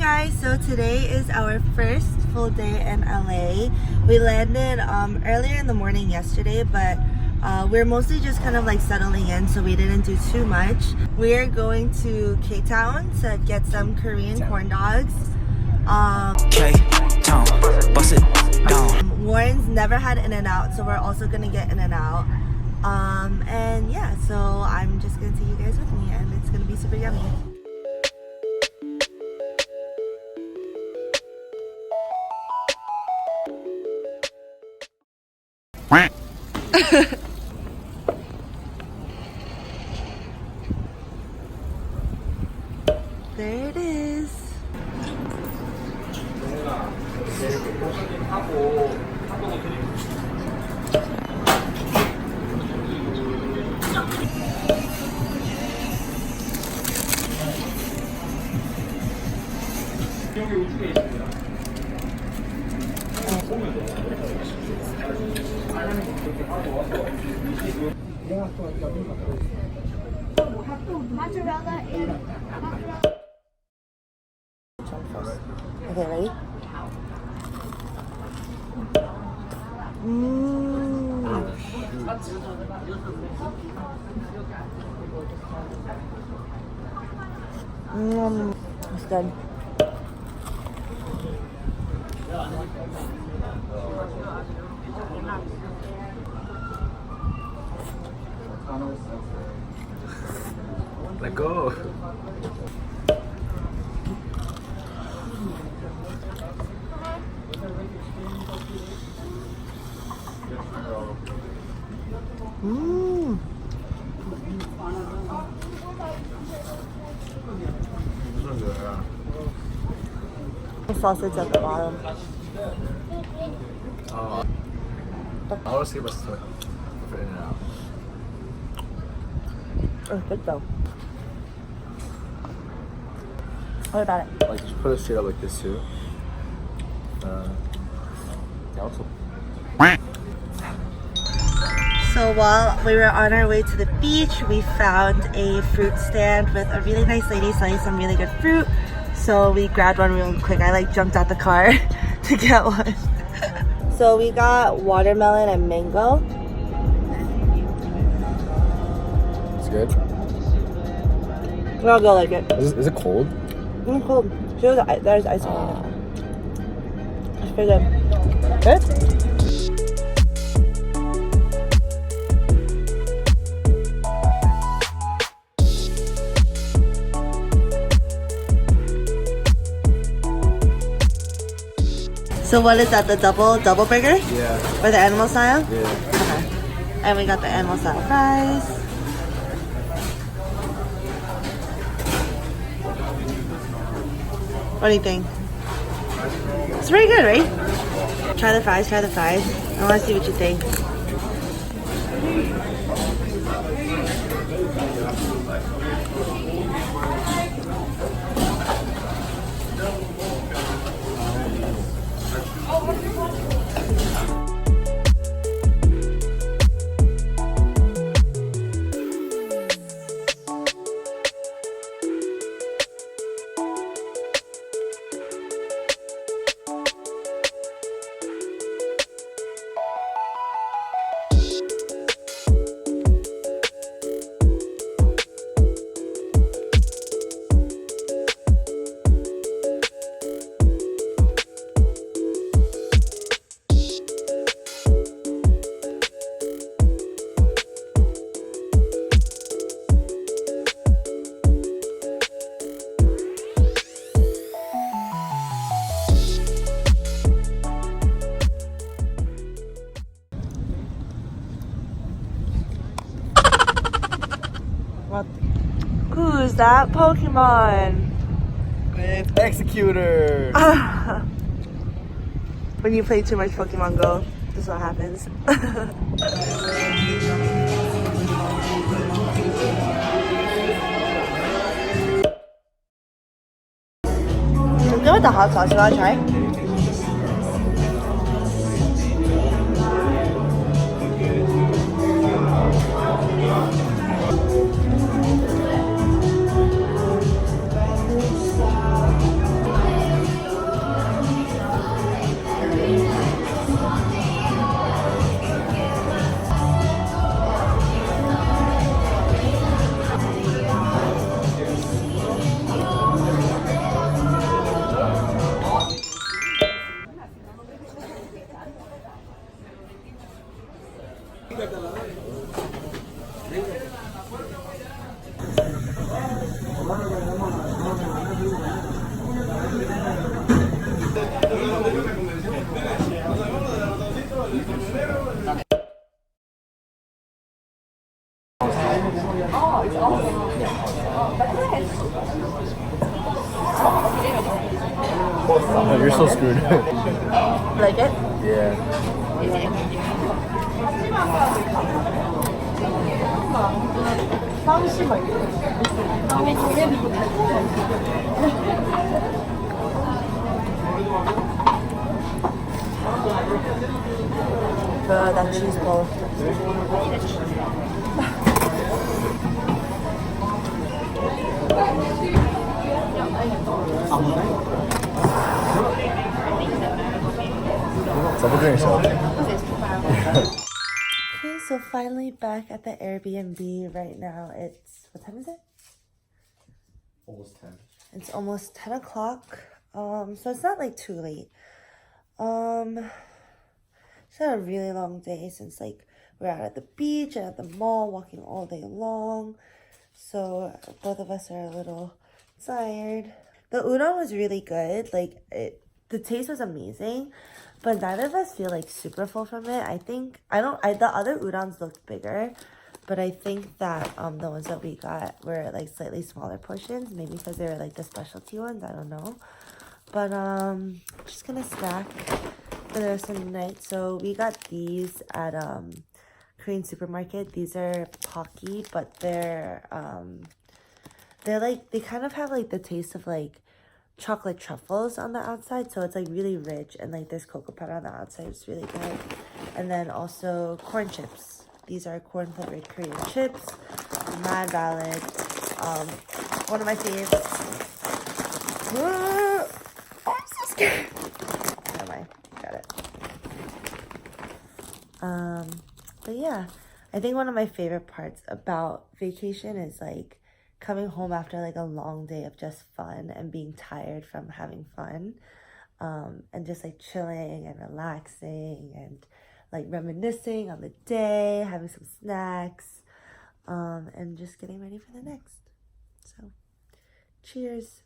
guys, so today is our first full day in LA. We landed earlier in the morning yesterday, but we're mostly just kind of like settling in, so we didn't do too much. We're going to K-Town to get some Korean corn dogs. K-Town, bust it down. Warren's never had In-N-Out, so we're also gonna get In-N-Out. And yeah, so I'm just gonna take you guys with me, and it's gonna be super yummy. There it is. Mozzarella and Okay, ready? It's good. Let go. The sausage at the bottom. I want to see what's for In-N-Out. It's good though. What about it? Like, just put it straight up like this too. Yeah, also. So while we were on our way to the beach, we found a fruit stand with a really nice lady selling some really good fruit. So we grabbed one real quick. I like jumped out the car to get one. So we got watermelon and mango. It's good. I'll go like it. Is it cold? It's cold. Show there's ice cream in it. It's pretty good. Good? So what is that, the double burger? Yeah. Or the animal style? Yeah. Okay. And we got the animal style fries. What do you think? It's pretty good, right? Try the fries, I want to see what you think. What? Who's that Pokemon? It's Executor. When you play too much Pokemon Go, this is what happens. Let's go with the hot sauce. You wanna try? Oh, you're so screwed. Like it? Yeah. That cheese ball. Double yourself. Okay, so finally back at the Airbnb right now. It's, what time is it? Almost 10. It's almost 10 o'clock. So it's not like too late. It's had a really long day since like we're out at the beach and at the mall walking all day long. So both of us are a little tired. The udon was really good. Like the taste was amazing, but neither of us feel like super full from it. The other udons looked bigger, but I think that the ones that we got were like slightly smaller portions, maybe because they were like the specialty ones. I don't know, but just gonna snack for the rest of the night. So we got these at Korean supermarket. These are Pocky, but they're like, they kind of have like the taste of like chocolate truffles on the outside, so it's like really rich, and like there's cocoa powder on the outside. It's really good. And then also corn chips. These are corn flavored Korean chips. Mad valid. One of my favorites. I'm so scared. Never mind. Got it. But yeah, I think one of my favorite parts about vacation is like coming home after like a long day of just fun and being tired from having fun, and just like chilling and relaxing and like reminiscing on the day, having some snacks, and just getting ready for the next. So cheers.